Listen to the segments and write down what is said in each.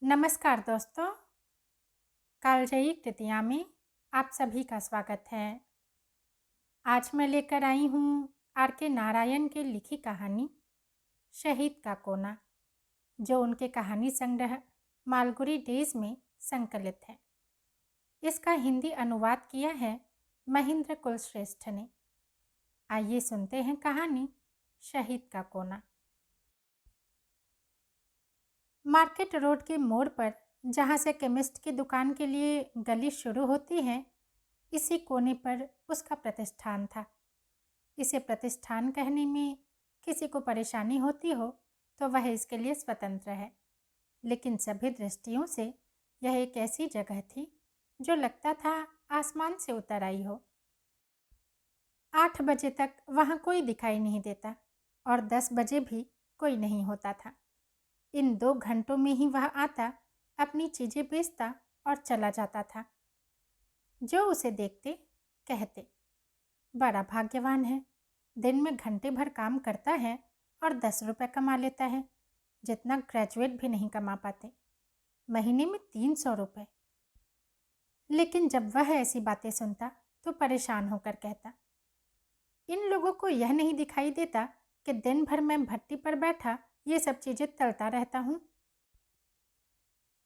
नमस्कार दोस्तों, कालजयी कृतियाँ में आप सभी का स्वागत है। आज मैं लेकर आई हूँ आर के नारायण की लिखी कहानी शहीद का कोना, जो उनके कहानी संग्रह मालगुडी डेज में संकलित है। इसका हिंदी अनुवाद किया है महेंद्र कुलश्रेष्ठ ने। आइए सुनते हैं कहानी शहीद का कोना। मार्केट रोड के मोड़ पर, जहाँ से केमिस्ट की दुकान के लिए गली शुरू होती है, इसी कोने पर उसका प्रतिष्ठान था। इसे प्रतिष्ठान कहने में किसी को परेशानी होती हो तो वह इसके लिए स्वतंत्र है, लेकिन सभी दृष्टियों से यह एक ऐसी जगह थी जो लगता था आसमान से उतर आई हो। 8 बजे तक वहाँ कोई दिखाई नहीं देता और 10 बजे भी कोई नहीं होता था। इन 2 घंटों में ही वह आता, अपनी चीज़ें बेचता और चला जाता था। जो उसे देखते कहते, बड़ा भाग्यवान है, दिन में घंटे भर काम करता है और 10 रुपये कमा लेता है, जितना ग्रेजुएट भी नहीं कमा पाते। महीने में 300 रुपये। लेकिन जब वह ऐसी बातें सुनता तो परेशान होकर कहता, इन लोगों को यह नहीं दिखाई देता कि दिन भर मैं भट्टी पर बैठा ये सब चीज़ें तलता रहता हूँ।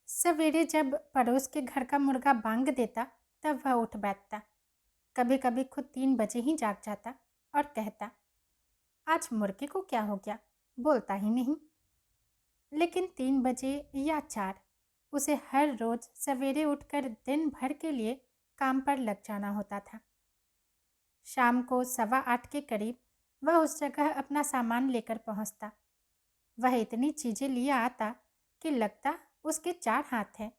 सवेरे जब पड़ोस के घर का मुर्गा बांग देता तब वह उठ बैठता। कभी कभी खुद 3 बजे ही जाग जाता और कहता, आज मुर्गे को क्या हो गया, बोलता ही नहीं। लेकिन 3 बजे या 4 उसे हर रोज सवेरे उठकर दिन भर के लिए काम पर लग जाना होता था। शाम को 7:15 के करीब वह उस जगह अपना सामान लेकर पहुंचता। वह इतनी चीज़ें लिए आता कि लगता उसके 4 हाथ हैं।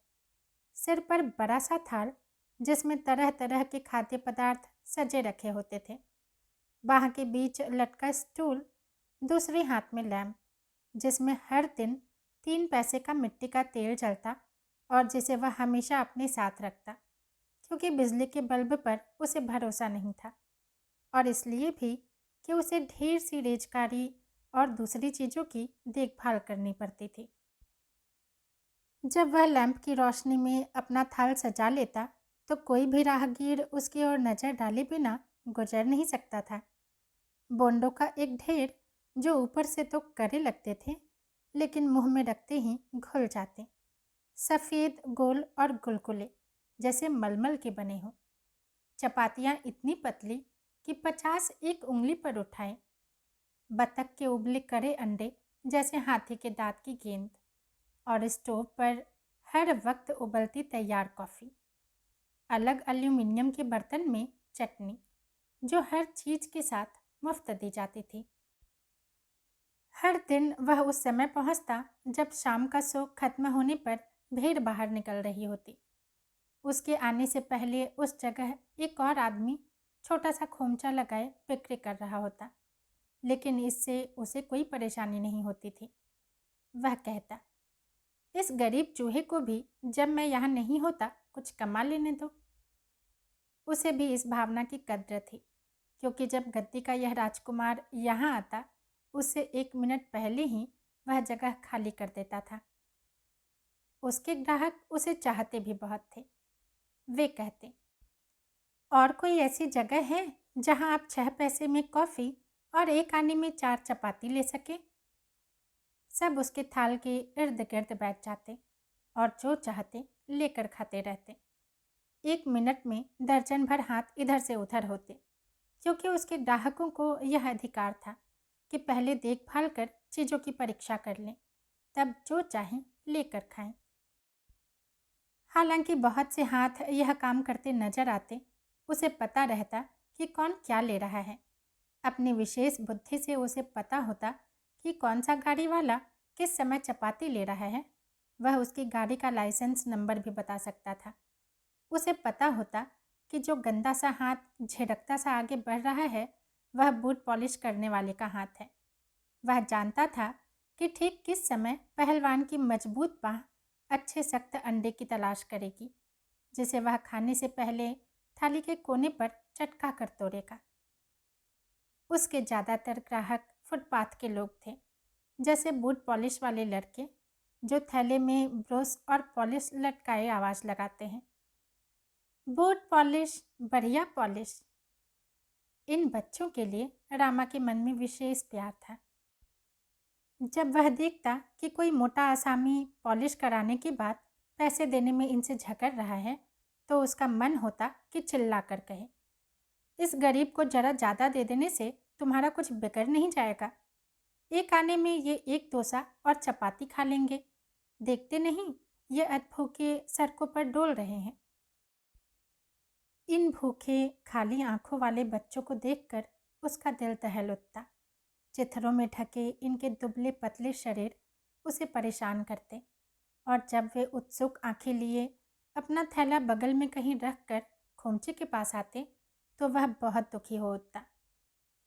सिर पर बड़ा सा थाल जिसमें तरह तरह के खाद्य पदार्थ सजे रखे होते थे। बाह के बीच लटका स्टूल, दूसरे हाथ में लैम्प जिसमें हर दिन 3 पैसे का मिट्टी का तेल जलता और जिसे वह हमेशा अपने साथ रखता, क्योंकि बिजली के बल्ब पर उसे भरोसा नहीं था और इसलिए भी कि उसे ढेर सी रेजकारी और दूसरी चीज़ों की देखभाल करनी पड़ती थी। जब वह लैंप की रोशनी में अपना थाल सजा लेता तो कोई भी राहगीर उसकी ओर नज़र डाले बिना गुजर नहीं सकता था। बोंडों का एक ढेर जो ऊपर से तो करे लगते थे लेकिन मुंह में रखते ही घुल जाते, सफ़ेद गोल और गुलगुले जैसे मलमल के बने हों। चपातियाँ इतनी पतली कि 50 एक उंगली पर उठाएं। बतख के उबले करे अंडे जैसे हाथी के दांत की गेंद और स्टोव पर हर वक्त उबलती तैयार कॉफ़ी। अलग एल्यूमिनियम के बर्तन में चटनी जो हर चीज़ के साथ मुफ्त दी जाती थी। हर दिन वह उस समय पहुंचता जब शाम का शो खत्म होने पर भीड़ बाहर निकल रही होती। उसके आने से पहले उस जगह एक और आदमी छोटा सा खोमचा लगाए बिक्री कर रहा होता, लेकिन इससे उसे कोई परेशानी नहीं होती थी। वह कहता, इस गरीब चूहे को भी जब मैं यहाँ नहीं होता कुछ कमा लेने दो। उसे भी इस भावना की कद्र थी, क्योंकि जब गद्दी का यह राजकुमार यहाँ आता उससे 1 मिनट पहले ही वह जगह खाली कर देता था। उसके ग्राहक उसे चाहते भी बहुत थे। वे कहते, और कोई ऐसी जगह है जहाँ आप 6 पैसे में कॉफ़ी और 1 आने में 4 चपाती ले सके। सब उसके थाल के इर्द गिर्द बैठ जाते और जो चाहते लेकर खाते रहते। 1 मिनट में दर्जन भर हाथ इधर से उधर होते, क्योंकि उसके ग्राहकों को यह अधिकार था कि पहले देखभाल कर चीज़ों की परीक्षा कर लें, तब जो चाहें लेकर खाएं। हालांकि बहुत से हाथ यह काम करते नजर आते, उसे पता रहता कि कौन क्या ले रहा है। अपनी विशेष बुद्धि से उसे पता होता कि कौन सा गाड़ी वाला किस समय चपाती ले रहा है। वह उसकी गाड़ी का लाइसेंस नंबर भी बता सकता था। उसे पता होता कि जो गंदा सा हाथ झिड़कता सा आगे बढ़ रहा है वह बूट पॉलिश करने वाले का हाथ है। वह जानता था कि ठीक किस समय पहलवान की मजबूत बाह अच्छे सख्त अंडे की तलाश करेगी, जिसे वह खाने से पहले थाली के कोने पर चटका कर तोड़ेगा। उसके ज़्यादातर ग्राहक फुटपाथ के लोग थे, जैसे बूट पॉलिश वाले लड़के जो थैले में ब्रश और पॉलिश लटकाए आवाज़ लगाते हैं। बूट पॉलिश, बढ़िया पॉलिश। इन बच्चों के लिए रामा के मन में विशेष प्यार था। जब वह देखता कि कोई मोटा आसामी पॉलिश कराने के बाद पैसे देने में इनसे झगड़ रहा है, तो उसका मन होता कि चिल्ला कर कहे, इस गरीब को जरा ज़्यादा दे देने से तुम्हारा कुछ बिगड़ नहीं जाएगा। एक आने में ये एक डोसा और चपाती खा लेंगे। देखते नहीं, ये अधभूखे सड़कों पर डोल रहे हैं। इन भूखे खाली आंखों वाले बच्चों को देखकर उसका दिल दहल उठता। चिथड़ों में ढके इनके दुबले पतले शरीर उसे परेशान करते, और जब वे उत्सुक आंखें लिए अपना थैला बगल में कहीं रख कर खोमचे के पास आते, तो वह बहुत दुखी हो उठता।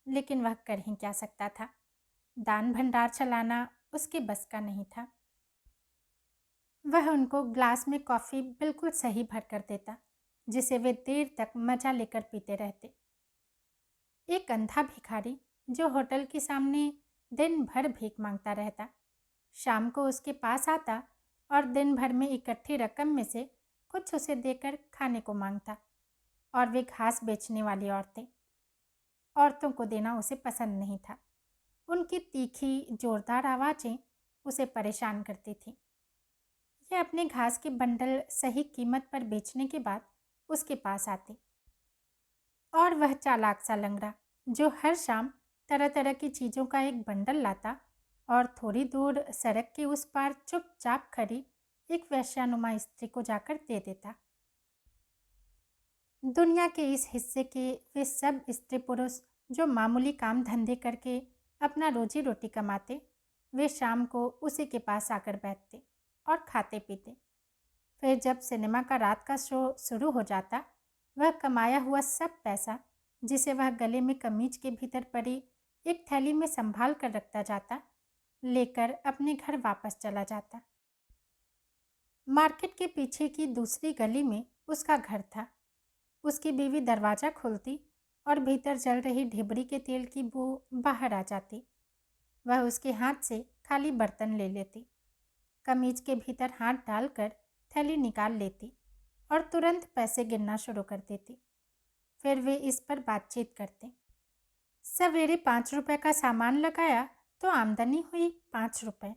लेकिन वह कर ही क्या सकता था। दान भंडार चलाना उसके बस का नहीं था। वह उनको ग्लास में कॉफ़ी बिल्कुल सही भर कर देता, जिसे वे देर तक मजा लेकर पीते रहते। एक अंधा भिखारी जो होटल के सामने दिन भर भीख मांगता रहता, शाम को उसके पास आता और दिन भर में इकट्ठी रकम में से कुछ उसे देकर खाने को मांगता। और वे घास बेचने वाली औरतों को देना उसे पसंद नहीं था। उनकी तीखी जोरदार आवाज़ें उसे परेशान करती थीं। यह अपने घास के बंडल सही कीमत पर बेचने के बाद उसके पास आते, और वह चालाक सा लंगड़ा जो हर शाम तरह तरह की चीज़ों का एक बंडल लाता और थोड़ी दूर सड़क के उस पार चुपचाप खड़ी एक वैश्यानुमा स्त्री को जाकर दे देता। दुनिया के इस हिस्से के वे सब स्त्री पुरुष जो मामूली काम धंधे करके अपना रोजी रोटी कमाते, वे शाम को उसी के पास आकर बैठते और खाते पीते। फिर जब सिनेमा का रात का शो शुरू हो जाता, वह कमाया हुआ सब पैसा, जिसे वह गले में कमीज के भीतर पड़ी एक थैली में संभाल कर रखता जाता, लेकर अपने घर वापस चला जाता। मार्केट के पीछे की दूसरी गली में उसका घर था। उसकी बीवी दरवाज़ा खोलती और भीतर जल रही ढिबरी के तेल की बू बाहर आ जाती। वह उसके हाथ से खाली बर्तन ले लेती, कमीज के भीतर हाथ डालकर थैली निकाल लेती और तुरंत पैसे गिनना शुरू कर देती। फिर वे इस पर बातचीत करते। सवेरे 5 रुपए का सामान लगाया तो आमदनी हुई 5 रुपए,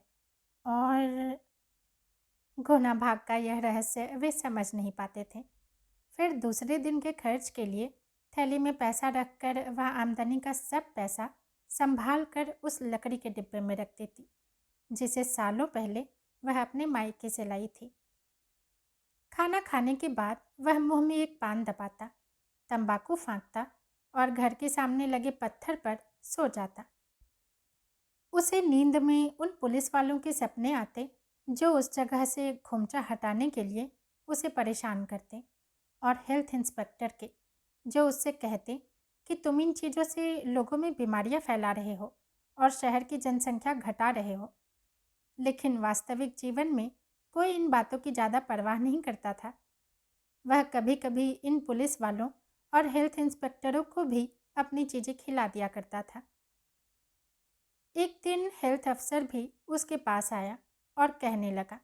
और गुना भाग का यह रहस्य वे समझ नहीं पाते थे। फिर दूसरे दिन के खर्च के लिए थैली में पैसा रखकर वह आमदनी का सब पैसा संभाल कर उस लकड़ी के डिब्बे में रख देती, जिसे सालों पहले वह अपने मायके से लाई थी। खाना खाने के बाद वह मुंह में एक पान दबाता, तंबाकू फांकता और घर के सामने लगे पत्थर पर सो जाता। उसे नींद में उन पुलिस वालों के सपने आते जो उस जगह से खोमचा हटाने के लिए उसे परेशान करते, और हेल्थ इंस्पेक्टर के जो उससे कहते कि तुम इन चीज़ों से लोगों में बीमारियां फैला रहे हो और शहर की जनसंख्या घटा रहे हो। लेकिन वास्तविक जीवन में कोई इन बातों की ज़्यादा परवाह नहीं करता था। वह कभी कभी इन पुलिस वालों और हेल्थ इंस्पेक्टरों को भी अपनी चीज़ें खिला दिया करता था। एक दिन हेल्थ अफसर भी उसके पास आया और कहने लगा,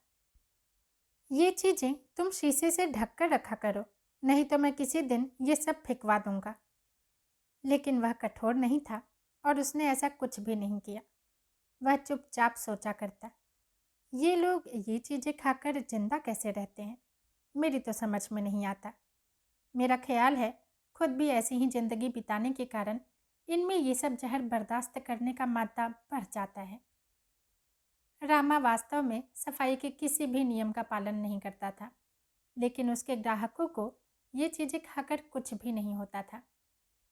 ये चीज़ें तुम शीशे से ढक कर रखा करो, नहीं तो मैं किसी दिन ये सब फेंकवा दूंगा। लेकिन वह कठोर नहीं था और उसने ऐसा कुछ भी नहीं किया। वह चुपचाप सोचा करता, ये लोग ये चीज़ें खाकर जिंदा कैसे रहते हैं, मेरी तो समझ में नहीं आता। मेरा ख्याल है खुद भी ऐसी ही जिंदगी बिताने के कारण इनमें ये सब जहर बर्दाश्त करने का मादा बढ़ जाता है। रामा वास्तव में सफाई के किसी भी नियम का पालन नहीं करता था, लेकिन उसके ग्राहकों को ये चीज़ें खाकर कुछ भी नहीं होता था।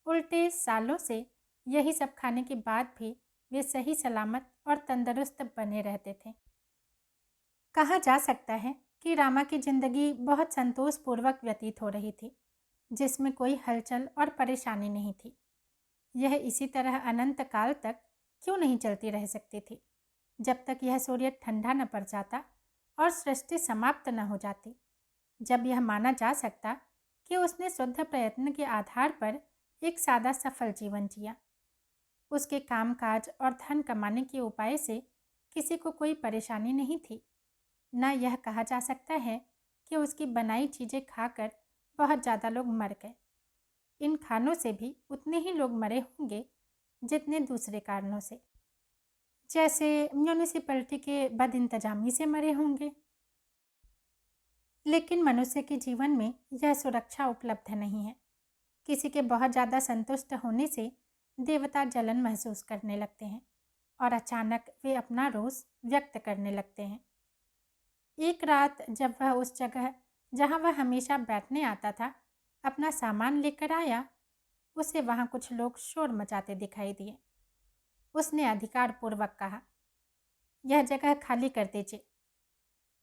उल्टे सालों से यही सब खाने के बाद भी वे सही सलामत और तंदुरुस्त बने रहते थे। कहा जा सकता है कि रामा की जिंदगी बहुत संतोषपूर्वक व्यतीत हो रही थी, जिसमें कोई हलचल और परेशानी नहीं थी। यह इसी तरह अनंत काल तक क्यों नहीं चलती रह सकती थी, जब तक यह सूर्य ठंडा न पड़ जाता और सृष्टि समाप्त न हो जाती, जब यह माना जा सकता कि उसने शुद्ध प्रयत्न के आधार पर एक सादा सफल जीवन जिया। उसके कामकाज और धन कमाने के उपाय से किसी को कोई परेशानी नहीं थी, ना यह कहा जा सकता है कि उसकी बनाई चीज़ें खाकर बहुत ज़्यादा लोग मर गए। इन खानों से भी उतने ही लोग मरे होंगे जितने दूसरे कारणों से, जैसे म्यूनिसिपैलिटी के बदइंतजामी से मरे होंगे। लेकिन मनुष्य के जीवन में यह सुरक्षा उपलब्ध नहीं है। किसी के बहुत ज़्यादा संतुष्ट होने से देवता जलन महसूस करने लगते हैं और अचानक वे अपना रोष व्यक्त करने लगते हैं। एक रात जब वह उस जगह जहाँ वह हमेशा बैठने आता था अपना सामान लेकर आया, उसे वहाँ कुछ लोग शोर मचाते दिखाई दिए। उसने अधिकारपूर्वक कहा, यह जगह खाली कर दीजिए।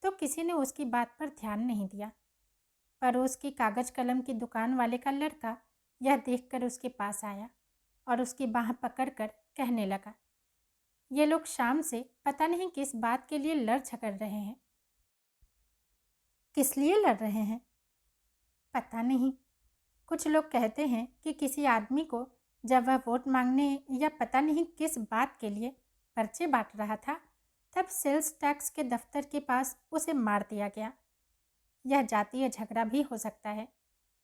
तो किसी ने उसकी बात पर ध्यान नहीं दिया। पड़ोस की कागज कलम की दुकान वाले का लड़का यह देखकर उसके पास आया और उसकी बाह पकड़कर कहने लगा, ये लोग शाम से पता नहीं किस बात के लिए लड़ झगड़ रहे हैं। किस लिए लड़ रहे हैं? पता नहीं। कुछ लोग कहते हैं कि किसी आदमी को जब वह वोट मांगने या पता नहीं किस बात के लिए पर्चे बांट रहा था, तब सेल्स टैक्स के दफ्तर के पास उसे मार दिया गया। यह जातीय झगड़ा भी हो सकता है,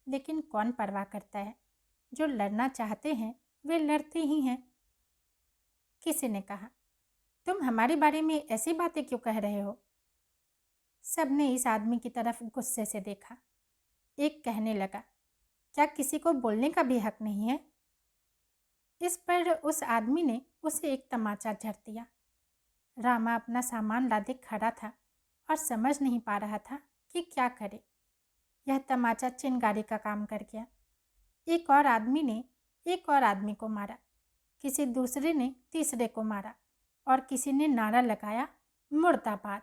लेकिन कौन परवाह करता है। जो लड़ना चाहते हैं वे लड़ते ही हैं। किसी ने कहा, तुम हमारे बारे में ऐसी बातें क्यों कह रहे हो? सबने इस आदमी की तरफ गुस्से से देखा। एक कहने लगा, क्या किसी को बोलने का भी हक नहीं है? इस पर उस आदमी ने उसे एक तमाचा जड़ दिया। रामा अपना सामान लादे खड़ा था और समझ नहीं पा रहा था कि क्या करे। यह तमाचा चिंगारी का काम कर गया। एक और आदमी ने एक और आदमी को मारा, किसी दूसरे ने तीसरे को मारा और किसी ने नारा लगाया, मुर्दाबाद।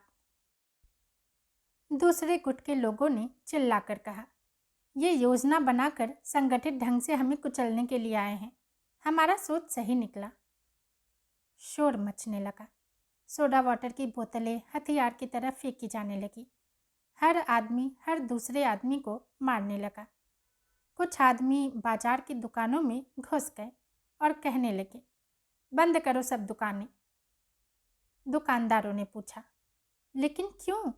दूसरे गुट के लोगों ने चिल्लाकर कहा, ये योजना बनाकर संगठित ढंग से हमें कुचलने के लिए आए हैं। हमारा सोच सही निकला। शोर मचने लगा। सोडा वाटर की बोतलें हथियार की तरफ फेंकी जाने लगी। हर आदमी हर दूसरे आदमी को मारने लगा। कुछ आदमी बाजार की दुकानों में घुस गए और कहने लगे, बंद करो सब दुकानें। दुकानदारों ने पूछा, लेकिन क्यों?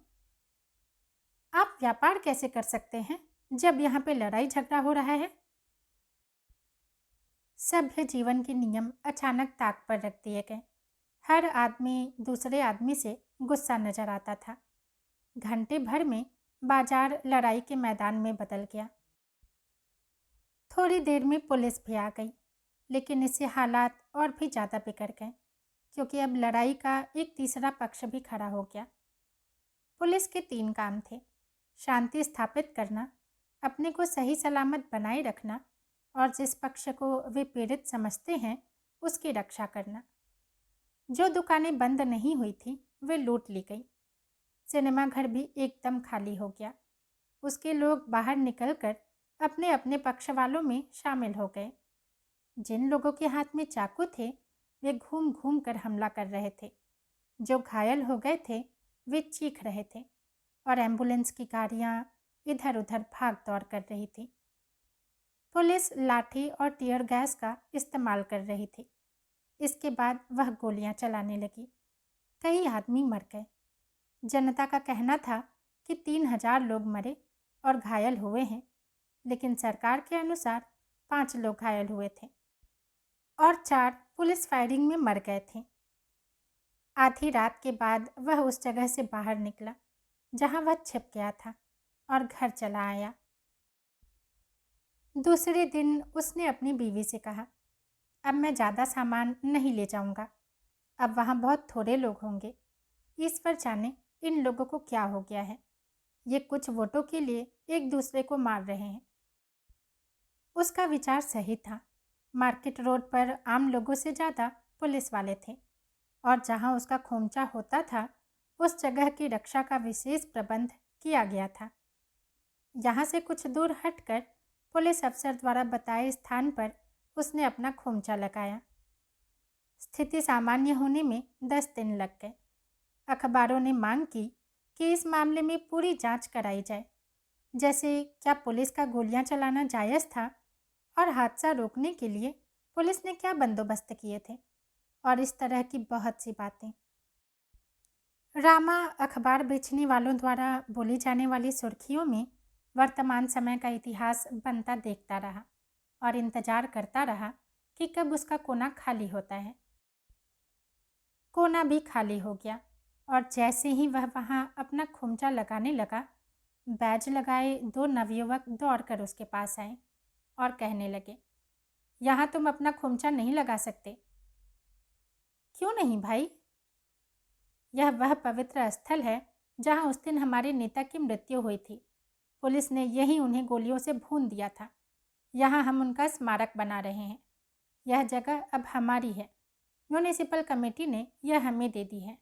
आप व्यापार कैसे कर सकते हैं जब यहाँ पे लड़ाई झगड़ा हो रहा है? सभ्य जीवन के नियम अचानक ताक पर रख दिए गए। हर आदमी दूसरे आदमी से गुस्सा नजर आता था। घंटे भर में बाजार लड़ाई के मैदान में बदल गया। थोड़ी देर में पुलिस भी आ गई, लेकिन इससे हालात और भी ज़्यादा बिगड़ गए, क्योंकि अब लड़ाई का एक तीसरा पक्ष भी खड़ा हो गया। पुलिस के 3 काम थे, शांति स्थापित करना, अपने को सही सलामत बनाए रखना और जिस पक्ष को वे पीड़ित समझते हैं उसकी रक्षा करना। जो दुकानें बंद नहीं हुई थी वे लूट ली गई। सिनेमा घर भी एकदम खाली हो गया। उसके लोग बाहर निकलकर अपने अपने पक्ष वालों में शामिल हो गए। जिन लोगों के हाथ में चाकू थे वे घूम घूम कर हमला कर रहे थे। जो घायल हो गए थे वे चीख रहे थे और एम्बुलेंस की गाड़ियाँ इधर उधर भाग दौड़ कर रही थी। पुलिस लाठी और टीयर गैस का इस्तेमाल कर रही थी। इसके बाद वह गोलियां चलाने लगी। कई आदमी मर गए। जनता का कहना था कि 3000 लोग मरे और घायल हुए हैं, लेकिन सरकार के अनुसार 5 लोग घायल हुए थे और 4 पुलिस फायरिंग में मर गए थे। आधी रात के बाद वह उस जगह से बाहर निकला जहां वह छिप गया था और घर चला आया। दूसरे दिन उसने अपनी बीवी से कहा, अब मैं ज़्यादा सामान नहीं ले जाऊंगा। अब वहाँ बहुत थोड़े लोग होंगे। ईश्वर जाने इन लोगों को क्या हो गया है। ये कुछ वोटों के लिए एक दूसरे को मार रहे हैं। उसका विचार सही था। मार्केट रोड पर आम लोगों से ज़्यादा पुलिस वाले थे और जहाँ उसका खोमचा होता था उस जगह की रक्षा का विशेष प्रबंध किया गया था। यहाँ से कुछ दूर हटकर पुलिस अफसर द्वारा बताए स्थान पर उसने अपना खोमचा लगाया। स्थिति सामान्य होने में 10 दिन लग गए। अखबारों ने मांग की कि इस मामले में पूरी जांच कराई जाए, जैसे क्या पुलिस का गोलियां चलाना जायज़ था और हादसा रोकने के लिए पुलिस ने क्या बंदोबस्त किए थे और इस तरह की बहुत सी बातें। रामा अखबार बेचने वालों द्वारा बोली जाने वाली सुर्खियों में वर्तमान समय का इतिहास बनता देखता रहा और इंतजार करता रहा कि कब उसका कोना खाली होता है। कोना भी खाली हो गया और जैसे ही वह वहां अपना खुमचा लगाने लगा, बैज लगाए दो नवयुवक दौड़कर उसके पास आए और कहने लगे, यहाँ तुम अपना खुमचा नहीं लगा सकते। क्यों नहीं भाई? यह वह पवित्र स्थल है जहां उस दिन हमारे नेता की मृत्यु हुई थी। पुलिस ने यही उन्हें गोलियों से भून दिया था। यहाँ हम उनका स्मारक बना रहे हैं। यह जगह अब हमारी है। म्यूनिसिपल कमेटी ने यह हमें दे दी है।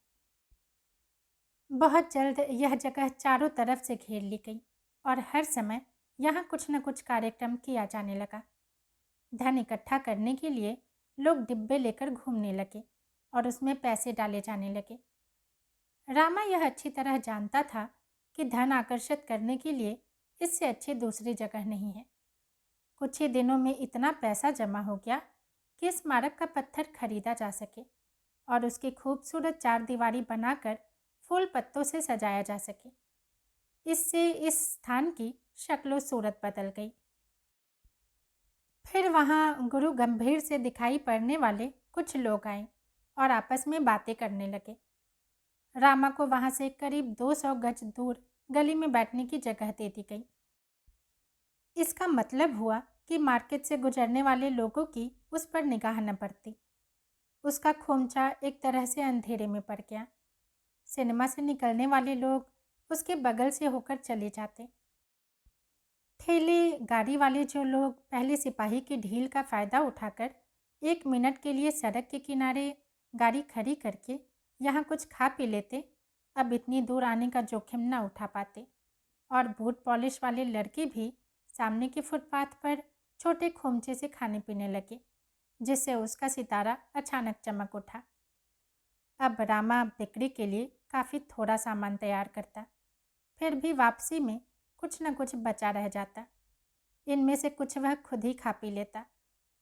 बहुत जल्द यह जगह चारों तरफ से घेर ली गई और हर समय यहाँ कुछ न कुछ कार्यक्रम किया जाने लगा। धन इकट्ठा करने के लिए लोग डिब्बे लेकर घूमने लगे और उसमें पैसे डाले जाने लगे। रामा यह अच्छी तरह जानता था कि धन आकर्षित करने के लिए इससे अच्छी दूसरी जगह नहीं है। कुछ ही दिनों में इतना पैसा जमा हो गया कि स्मारक का पत्थर खरीदा जा सके और उसकी खूबसूरत चारदीवारी बनाकर फूल पत्तों से सजाया जा सके। इससे इस स्थान की शक्ल सूरत बदल गई। फिर वहाँ गुरु गंभीर से दिखाई पड़ने वाले कुछ लोग आए और आपस में बातें करने लगे। रामा को वहाँ से करीब 200 गज दूर गली में बैठने की जगह दे दी गई। इसका मतलब हुआ कि मार्केट से गुजरने वाले लोगों की उस पर निगाह न पड़ती। उसका खोमचा एक तरह से अंधेरे में पड़ गया। सिनेमा से निकलने वाले लोग उसके बगल से होकर चले जाते। ठेले गाड़ी वाले जो लोग पहले सिपाही की ढील का फ़ायदा उठाकर 1 मिनट के लिए सड़क के किनारे गाड़ी खड़ी करके यहाँ कुछ खा पी लेते, अब इतनी दूर आने का जोखिम न उठा पाते। और बूट पॉलिश वाले लड़के भी सामने के फुटपाथ पर छोटे खोमचे से खाने पीने लगे, जिससे उसका सितारा अचानक चमक उठा। अब रामा बिक्री के लिए काफ़ी थोड़ा सामान तैयार करता, फिर भी वापसी में कुछ न कुछ बचा रह जाता। इनमें से कुछ वह खुद ही खा पी लेता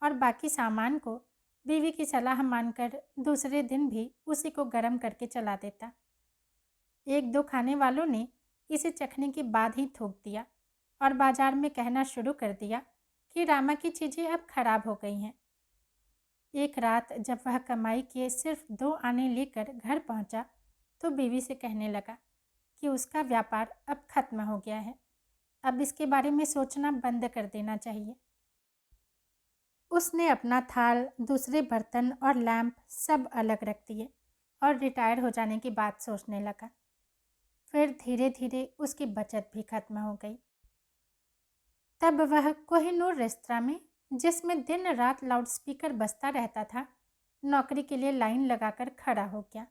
और बाकी सामान को बीवी की सलाह मानकर दूसरे दिन भी उसी को गर्म करके चला देता। 1-2 खाने वालों ने इसे चखने के बाद ही थूक दिया और बाजार में कहना शुरू कर दिया कि रामा की चीज़ें अब खराब हो गई हैं। एक रात जब वह कमाई के सिर्फ 2 आने लेकर घर पहुंचा, तो बीवी से कहने लगा कि उसका व्यापार अब खत्म हो गया है, अब इसके बारे में सोचना बंद कर देना चाहिए। उसने अपना थाल, दूसरे बर्तन और लैंप सब अलग रख दिए और रिटायर हो जाने की बात सोचने लगा। फिर धीरे धीरे उसकी बचत भी खत्म हो गई। तब वह कोहिनूर रेस्तरां में, जिसमें दिन रात लाउडस्पीकर बजता रहता था, नौकरी के लिए लाइन लगाकर खड़ा हो गया।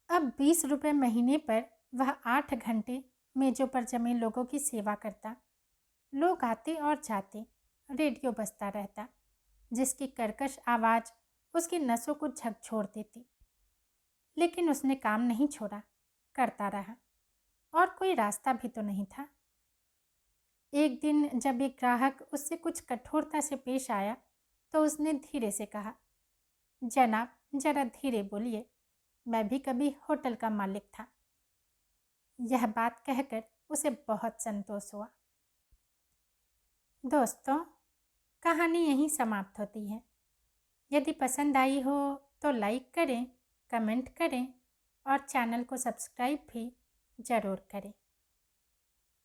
अब 20 रुपये महीने पर वह 8 घंटे मेजों पर जमे लोगों की सेवा करता। लोग आते और जाते, रेडियो बजता रहता, जिसकी कर्कश आवाज़ उसकी नसों को झकझोर देती। लेकिन उसने काम नहीं छोड़ा, करता रहा, और कोई रास्ता भी तो नहीं था। एक दिन जब एक ग्राहक उससे कुछ कठोरता से पेश आया, तो उसने धीरे से कहा, जनाब जरा धीरे बोलिए, मैं भी कभी होटल का मालिक था। यह बात कहकर उसे बहुत संतोष हुआ। दोस्तों, कहानी यहीं समाप्त होती है। यदि पसंद आई हो तो लाइक करें, कमेंट करें और चैनल को सब्सक्राइब भी ज़रूर करें।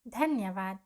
धन्यवाद।